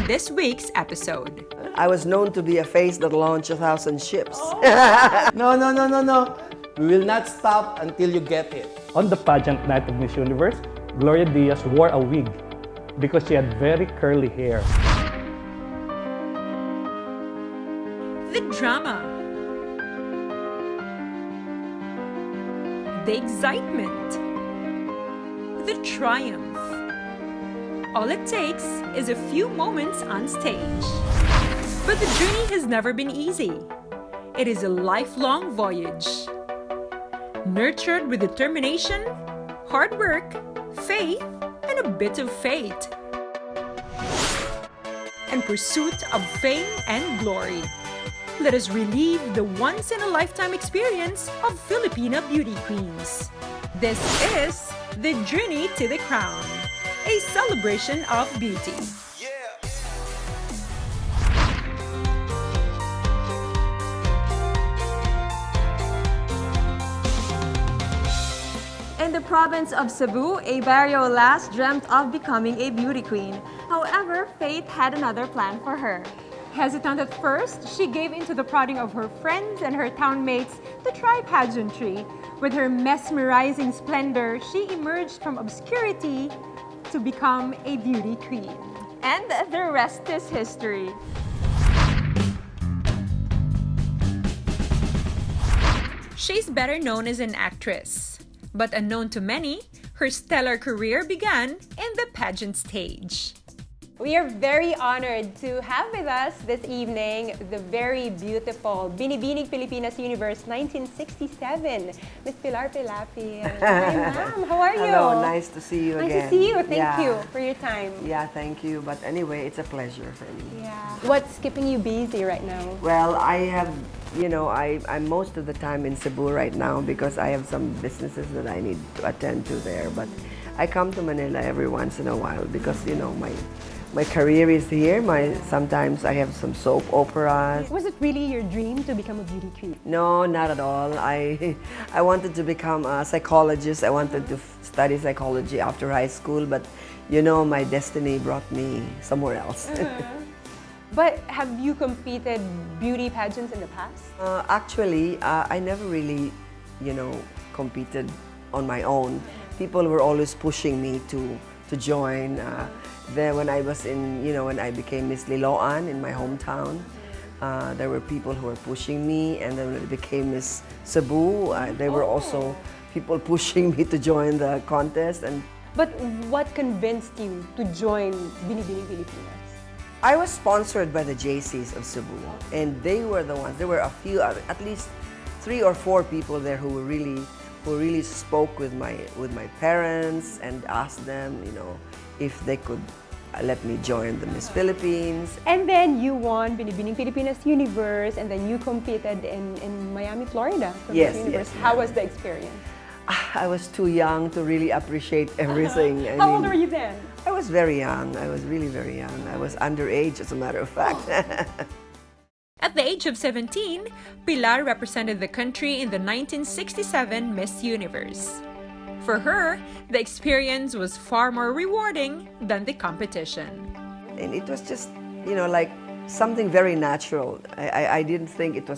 this week's episode. I was known to be a face that launched 1,000 ships. No, no, no, no, no. We will not stop until you get it. On the pageant night of Miss Universe, Gloria Diaz wore a wig because she had very curly hair. The drama, the excitement, the triumph. All it takes is a few moments on stage. But the journey has never been easy. It is a lifelong voyage. Nurtured with determination, hard work, faith, and a bit of fate. And pursuit of fame and glory. Let us relive the once-in-a-lifetime experience of Filipina beauty queens. This is The Journey to the Crown, a celebration of beauty. In the province of Cebu, a barrio last dreamt of becoming a beauty queen. However, fate had another plan for her. Hesitant at first, she gave in to the prodding of her friends and her townmates to try pageantry. With her mesmerizing splendor, she emerged from obscurity to become a beauty queen. And the rest is history. She's better known as an actress, but unknown to many, her stellar career began in the pageant stage. We are very honored to have with us this evening the very beautiful Binibining Pilipinas Universe 1967, Miss Pilar Pilapil. Hi, ma'am. How are you? Hello, nice to see you again. Nice to see you. Thank Yeah. you for your time. Yeah, thank you. But anyway, it's a pleasure for me. Yeah. What's keeping you busy right now? Well, I have, I'm most of the time in Cebu right now because I have some businesses that I need to attend to there. But I come to Manila every once in a while because, my career is here. Sometimes I have some soap operas. Was it really your dream to become a beauty queen? No, not at all. I wanted to become a psychologist. I wanted to study psychology after high school, but my destiny brought me somewhere else. But have you competed beauty pageants in the past? Actually, I never really, competed on my own. People were always pushing me to join. Then when I was when I became Miss Liloan in my hometown, there were people who were pushing me, and then when I became Miss Cebu, there were also people pushing me to join the contest. But what convinced you to join Binibining Pilipinas? I was sponsored by the JCs of Cebu, and they were the ones. There were a few, at least 3 or 4 people there who really spoke with my parents and asked them, if they could let me join the Miss Philippines. And then you won Binibining Pilipinas Universe, and then you competed in Miami, Florida for Yes, Miss Universe. yes. How was the experience? I was too young to really appreciate everything. How old were you then? I was very young. I was really very young. I was underage, as a matter of fact. At the age of 17, Pilar represented the country in the 1967 Miss Universe. For her, the experience was far more rewarding than the competition. And it was just, like something very natural. I didn't think it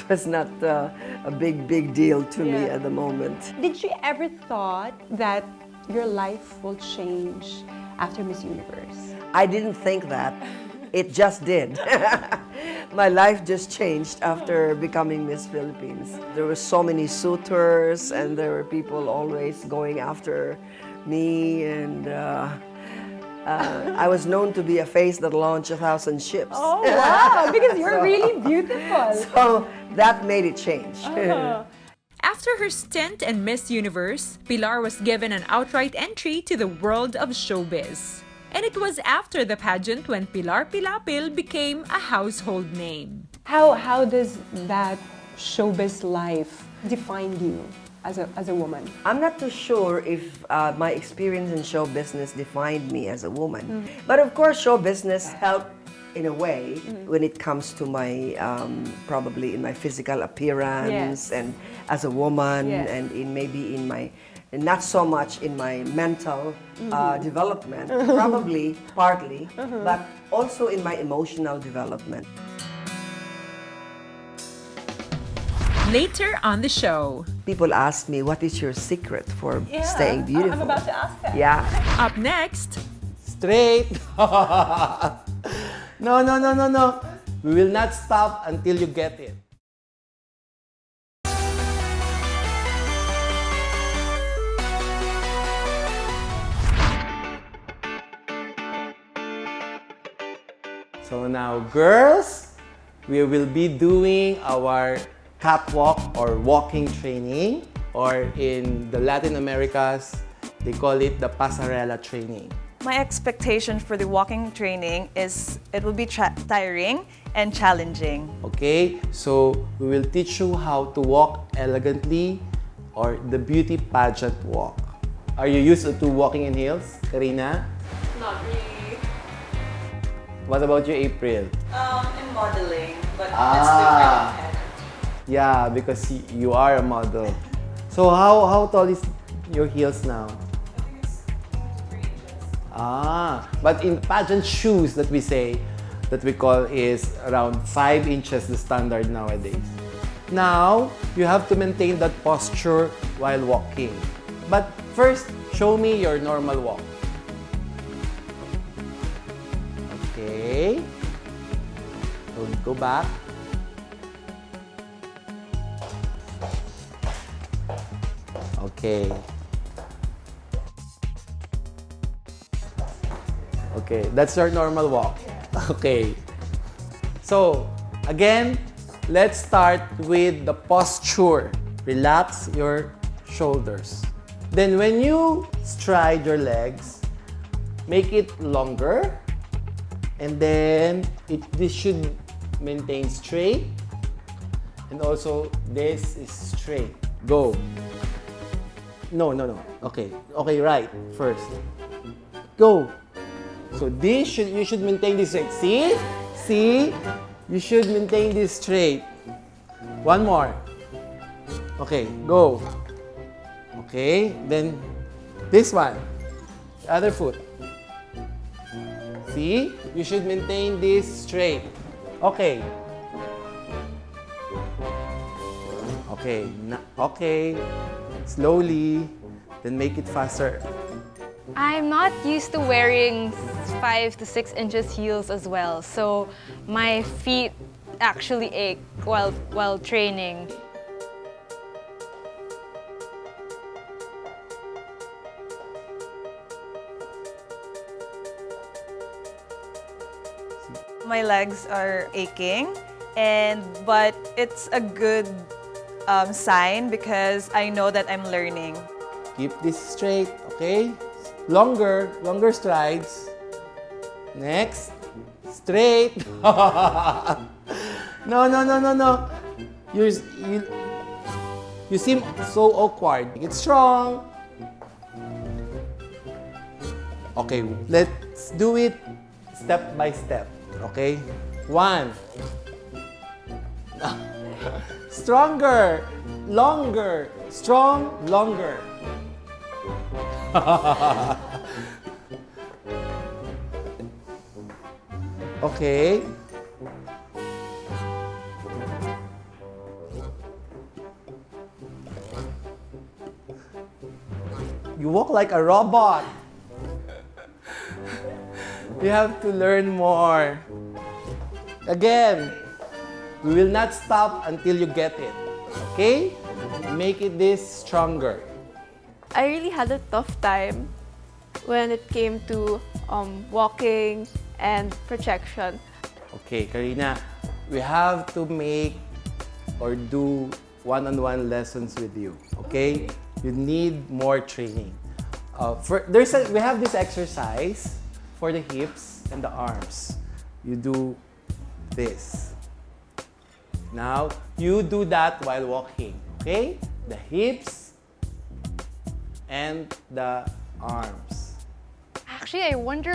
was not a big deal to me at the moment. Did you ever thought that your life will change after Miss Universe? I didn't think that. It just did. My life just changed after becoming Miss Philippines. There were so many suitors, and there were people always going after me, and I was known to be a face that launched 1,000 ships. Oh, wow! Because you're really beautiful. So that made it change. After her stint in Miss Universe, Pilar was given an outright entry to the world of showbiz. And it was after the pageant when Pilar Pilapil became a household name. How does that showbiz life define you as a woman? I'm not too sure if my experience in show business defined me as a woman. But of course, show business helped in a way when it comes to my, probably in my physical appearance and as a woman and maybe in my and not so much in my mental development, probably partly, but also in my emotional development. Later on the show. People ask me, what is your secret for staying beautiful? I'm about to ask that. Yeah. Up next, Straight. No, no, no, no, no. We will not stop until you get it. So now, girls, we will be doing our catwalk or walking training, or in the Latin Americas, they call it the pasarela training. My expectation for the walking training is it will be tiring and challenging. Okay, so we will teach you how to walk elegantly, or the beauty pageant walk. Are you used to walking in heels, Karina? Not really. What about you, April? In modeling, but Ah. Yeah, because you are a model. So how tall is your heels now? But in pageant shoes that we say, that we call is around 5 inches the standard nowadays. Now, you have to maintain that posture while walking. But first, show me your normal walk. Okay. So go back. Okay. Okay, that's your normal walk. Okay. So, again, let's start with the posture. Relax your shoulders. Then when you stride your legs, make it longer. And then this should maintain straight. And also, this is straight. Go. No. Okay. Okay, right. First. Go. So you should maintain this straight. See? You should maintain this straight. One more. Okay, go. Okay, then this one. The other foot. See? You should maintain this straight. Okay. Okay. Okay. Slowly. Then make it faster. I'm not used to wearing 5 to 6 inches heels as well, so my feet actually ache while training. My legs are aching, but it's a good sign because I know that I'm learning. Keep this straight, okay? Longer strides. Next. Straight. No. You seem so awkward. Get strong. Okay, let's do it step by step. Okay? 1. Stronger. Longer. Strong. Longer. Okay. You walk like a robot. You have to learn more. Again, we will not stop until you get it. Okay? Make it this stronger. I really had a tough time when it came to walking and projection. Okay, Karina, we have to make or do one-on-one lessons with you. Okay? You need more training. We have this exercise for the hips and the arms. You do this. Now, you do that while walking. Okay? The hips and the arms. Actually, I wonder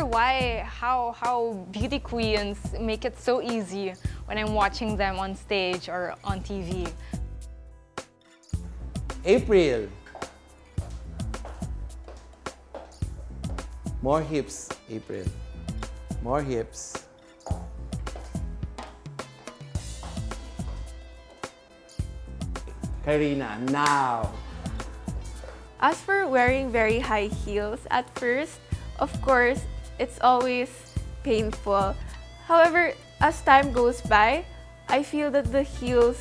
how beauty queens make it so easy when I'm watching them on stage or on TV. April, More hips, April. More hips. Karina, now. As for wearing very high heels at first, of course, it's always painful. However, as time goes by, I feel that the heels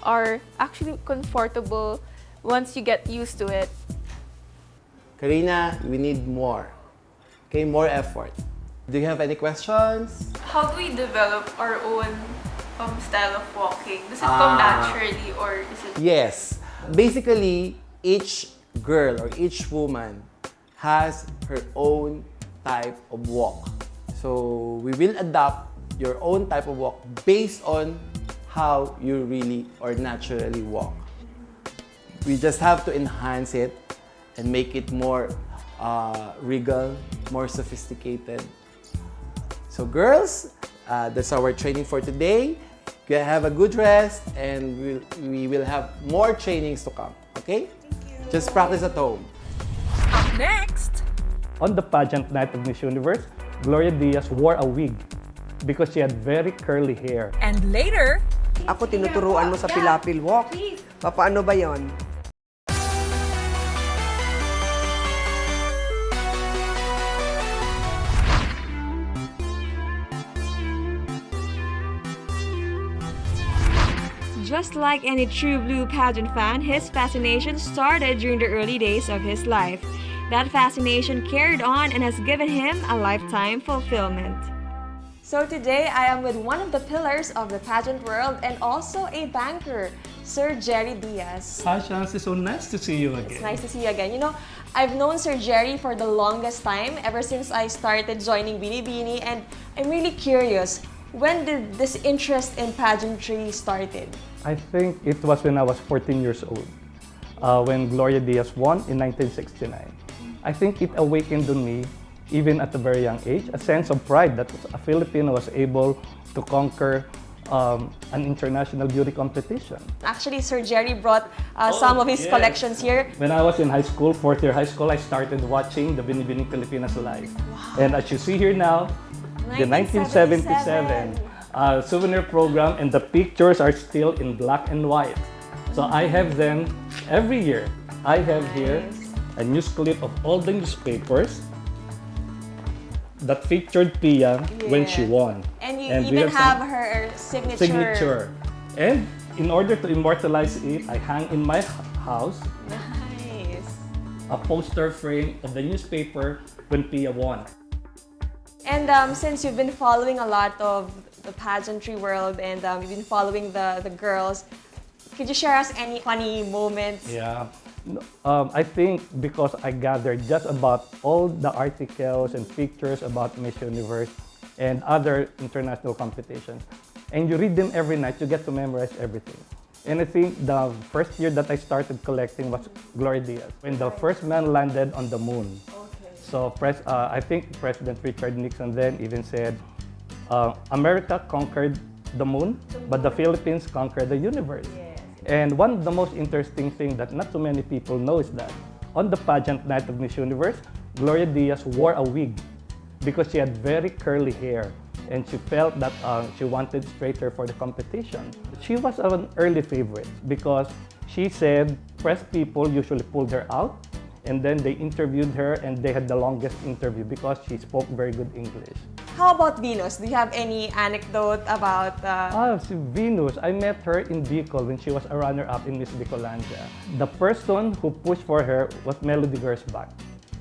are actually comfortable once you get used to it. Karina, we need more. Okay, more effort. Do you have any questions? How do we develop our own style of walking? Does it come naturally or is it... Yes. Basically, each girl or each woman has her own type of walk. So we will adapt your own type of walk based on how you really or naturally walk. We just have to enhance it and make it more regal, more sophisticated. So girls, that's our training for today. You have a good rest and we will have more trainings to come, okay? Just practice at home. Up next, On the pageant night of Miss Universe, Gloria Diaz wore a wig because she had very curly hair. and later, Ako tinuturuan mo sa Pilapil walk. Paano ba yon? Just like any true blue pageant fan, his fascination started during the early days of his life. That fascination carried on and has given him a lifetime fulfillment. So today, I am with one of the pillars of the pageant world and also a banker, Sir Jerry Diaz. Hi, Chance. It's so nice to see you again. It's nice to see you again. You know, I've known Sir Jerry for the longest time, ever since I started joining Binibini, and I'm really curious, when did this interest in pageantry started? I think it was when I was 14 years old, when Gloria Diaz won in 1969. I think it awakened in me, even at a very young age, a sense of pride that a Filipino was able to conquer an international beauty competition. Actually, Sir Jerry brought some of his collections here. When I was in high school, fourth year high school, I started watching the Binibini Pilipinas live. And as you see here now, the 1977 souvenir program, and the pictures are still in black and white. So I have them every year. I have here a news clip of all the newspapers that featured Pia when she won. And you we even have some her signature. signature. And in order to immortalize it, I hang in my house Nice. a poster frame of the newspaper when Pia won. And since you've been following a lot of the pageantry world and you've been following the girls, could you share us any funny moments? Yeah. I think because I gathered just about all the articles and pictures about Miss Universe and other international competitions, and you read them every night, you get to memorize everything. And I think the first year that I started collecting was Gloria Diaz, when the first man landed on the moon. So I think President Richard Nixon then even said, America conquered the moon, but the Philippines conquered the universe. And one of the most interesting things that not too many people know is that on the pageant night of Miss Universe, Gloria Diaz wore a wig because she had very curly hair and she felt that she wanted straight hair for the competition. She was an early favorite because she said press people usually pulled her out and then they interviewed her and they had the longest interview because she spoke very good English. How about Venus? Do you have any anecdote about... Venus, I met her in Bicol when she was a runner-up in Miss Bicolandia. The person who pushed for her was Melody Gersbach.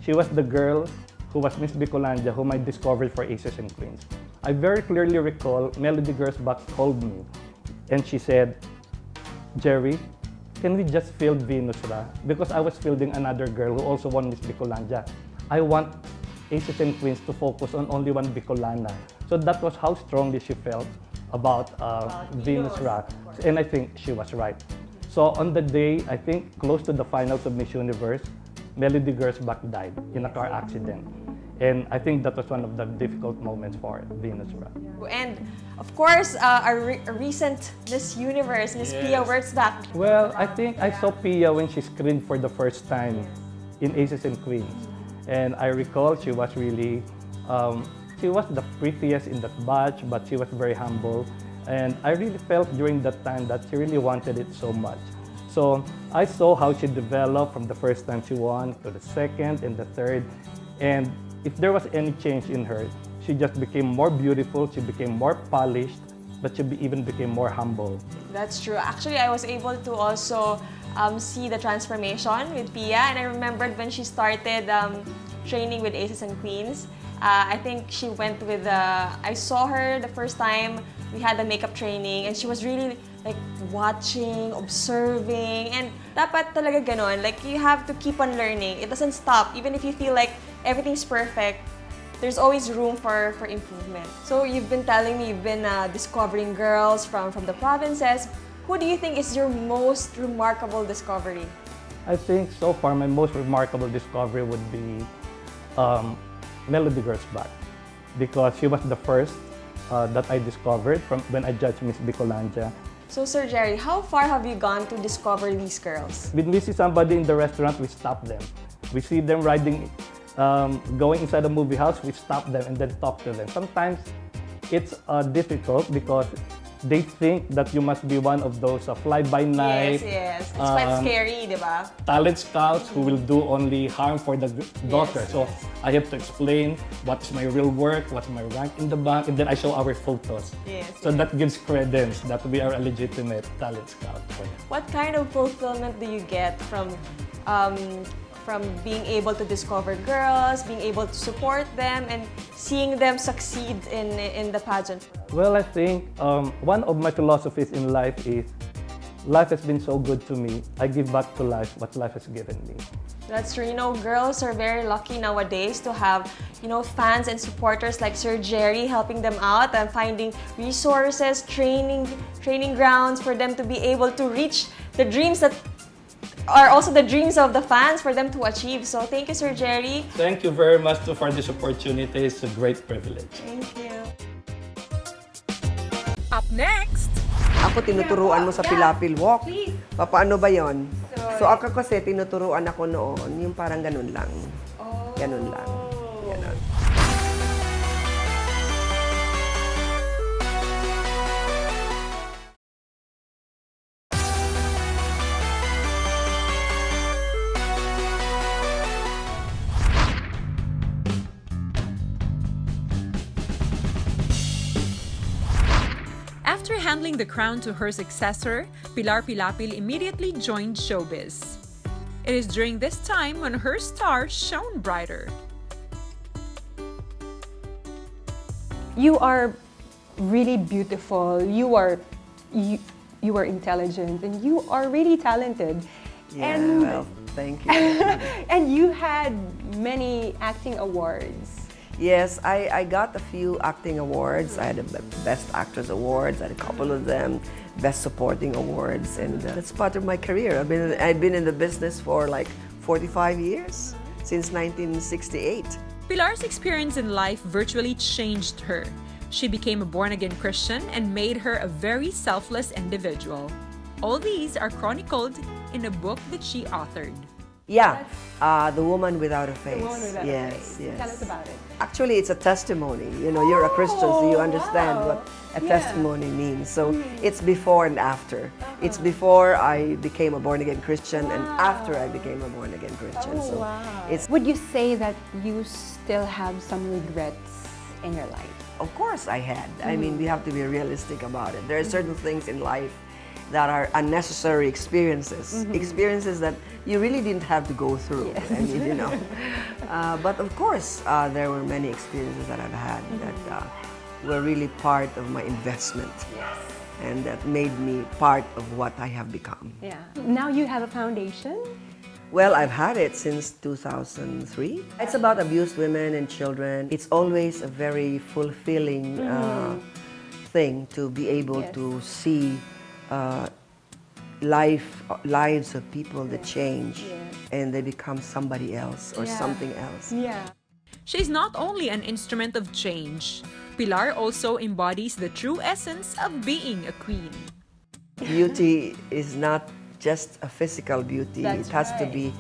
She was the girl who was Miss Bicolandia whom I discovered for Aces and Queens. I very clearly recall Melody Gersbach called me and she said, Jerry, can we just field Venus, ra? Because I was fielding another girl who also won Miss Bicolandia. I want Aces and Queens to focus on only one Bicolana. So that was how strongly she felt about Venus Rock. And I think she was right. So on the day, I think close to the finals of Miss Universe, Melody Gersbach died in a car accident. And I think that was one of the difficult moments for Venus Rock. And of course, a recent Miss Universe, Miss Pia Wurtzbach. Well, I think I saw Pia when she screamed for the first time in Aces and Queens. And I recall she was really, she was the prettiest in that batch, but she was very humble. And I really felt during that time that she really wanted it so much. So I saw how she developed from the first time she won to the second and the third. And if there was any change in her, she just became more beautiful, she became more polished, but she even became more humble. That's true. Actually, I was able to also see the transformation with Pia, and I remembered when she started training with Aces and Queens. I think she went with, I saw her the first time we had the makeup training, and she was really like watching, observing, and dapat talaga ganon. Like, you have to keep on learning. It doesn't stop. Even if you feel like everything's perfect, there's always room for improvement. So you've been telling me you've been discovering girls from the provinces. Who do you think is your most remarkable discovery? I think so far my most remarkable discovery would be Melody Girls Back, because she was the first that I discovered from when I judged Miss Bicolandia. So Sir Jerry, how far have you gone to discover these girls? When we see somebody in the restaurant, we stop them. We see them riding, going inside a movie house, we stop them and then talk to them. Sometimes it's difficult because they think that you must be one of those fly-by-night, Yes. It's quite scary, di ba? talent scouts who will do only harm for the daughter. So I have to explain what's my real work, what's my rank in the bank, and then I show our photos. So that gives credence that we are a legitimate talent scout. What kind of fulfillment do you get from being able to discover girls, being able to support them, and seeing them succeed in the pageant? Well, I think one of my philosophies in life is life has been so good to me. I give back to life what life has given me. That's true. You know, girls are very lucky nowadays to have, fans and supporters like Sir Jerry helping them out and finding resources, training grounds for them to be able to reach the dreams that are also the dreams of the fans for them to achieve. So thank you, Sir Jerry. Thank you very much for this opportunity. It's a great privilege. Thank you. Up next, Ako, tinuturuan mo sa Pilapil walk. Paano ba yon? So ako kasi, tinuturuan ako noon, yung parang ganun lang. Ganun lang. Ganun. after handing the crown to her successor, Pilar Pilapil immediately joined showbiz. It is during this time when her star shone brighter. You are really beautiful. You are intelligent, and you are really talented. Yeah, and, well, thank you. and you had many acting awards. Yes, I got a few acting awards. I had a Best Actress Awards, I had a couple of them, Best Supporting Awards, and that's part of my career. I've been in the business for like 45 years, since 1968. Pilar's experience in life virtually changed her. She became a born-again Christian and made her a very selfless individual. All these are chronicled in a book that she authored. Yeah, The Woman Without a Face. The Woman Without a Yes, Face. yes. Tell us about it. Actually, it's a testimony. You know, you're a Christian, so you understand what a testimony means. So it's before and after. It's before I became a born-again Christian and after I became a born-again Christian. So it's. Would you say that you still have some regrets in your life? Of course I had. I mean, we have to be realistic about it. There are certain things in life that are unnecessary experiences, experiences that you really didn't have to go through. Yes. I mean, you know. But of course, there were many experiences that I've had that were really part of my investment. Yes. And that made me part of what I have become. Yeah. Now you have a foundation. Well, I've had it since 2003. It's about abused women and children. It's always a very fulfilling thing to be able to see lives of people that change and they become somebody else or something else. Yeah. She's not only an instrument of change, Pilar also embodies the true essence of being a queen. Beauty is not just a physical beauty. That's It has to right. be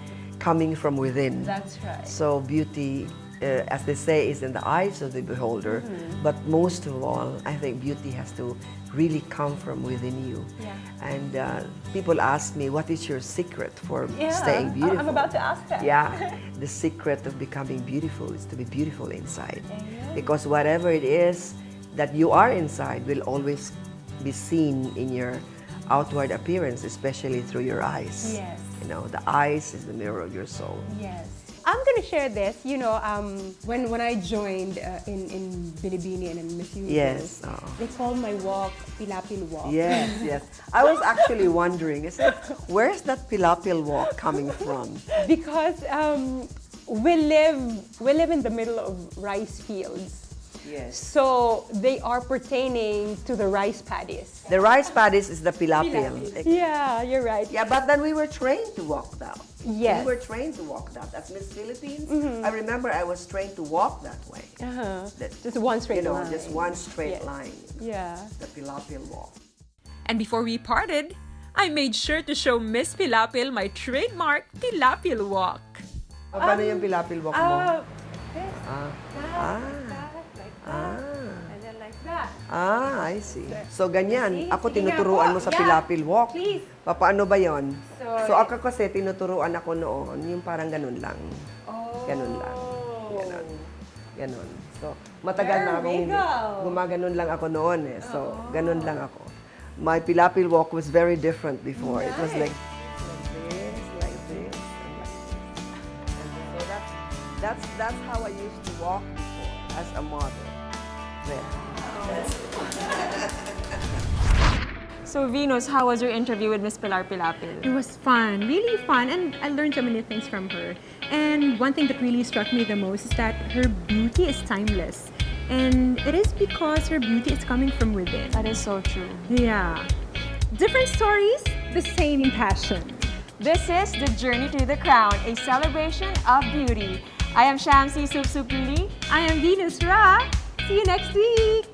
coming from within. That's right. So beauty, as they say, is in the eyes of the beholder. But most of all, I think beauty has to really come from within you. Yeah. And people ask me, what is your secret for staying beautiful? I'm about to ask that. Yeah, the secret of becoming beautiful is to be beautiful inside. Because whatever it is that you are inside will always be seen in your outward appearance, especially through your eyes. Yes. You know, the eyes is the mirror of your soul. Yes. I'm going to share this. You know, when I joined in Binibini and in Miss Universe, Yes. Oh. they called my walk Pilapil walk. Yes, yes. I was actually wondering, I said, where's that Pilapil walk coming from? Because we live in the middle of rice fields. Yes. So they are pertaining to the rice paddies. The rice paddies is the Pilapil. Yeah, you're right. Yeah, but then we were trained to walk that. Yes. We were trained to walk that. As Miss Philippines, I remember I was trained to walk that way. Just one straight line. Just one straight Yes. line. Yeah. The Pilapil walk. And before we parted, I made sure to show Miss Pilapil my trademark Pilapil walk. Paano yung Pilapil walk mo? And then like that. I see. So, ganyan. Ako tinuturuan mo sa Pilapil walk. Please. Paano ba yon? So, So, ako kasi tinuturuan ako noon, yung parang ganun lang. Ganun lang. Ganun. Ganun. So, matagal na akong gumaganon lang ako noon eh. So, ganun lang ako. My Pilapil walk was very different before. It was like this, like this, and like this. And so that's how I used to walk before as a model. There. So Venus, how was your interview with Miss Pilar Pilapil? It was fun, really fun, and I learned so many things from her. And one thing that really struck me the most is that her beauty is timeless. And it is because her beauty is coming from within. That is so true. Yeah. Different stories, the same passion. This is The Journey to the Crown, a celebration of beauty. I am Shamsi Supsupili. I am Venus Ra. See you next week.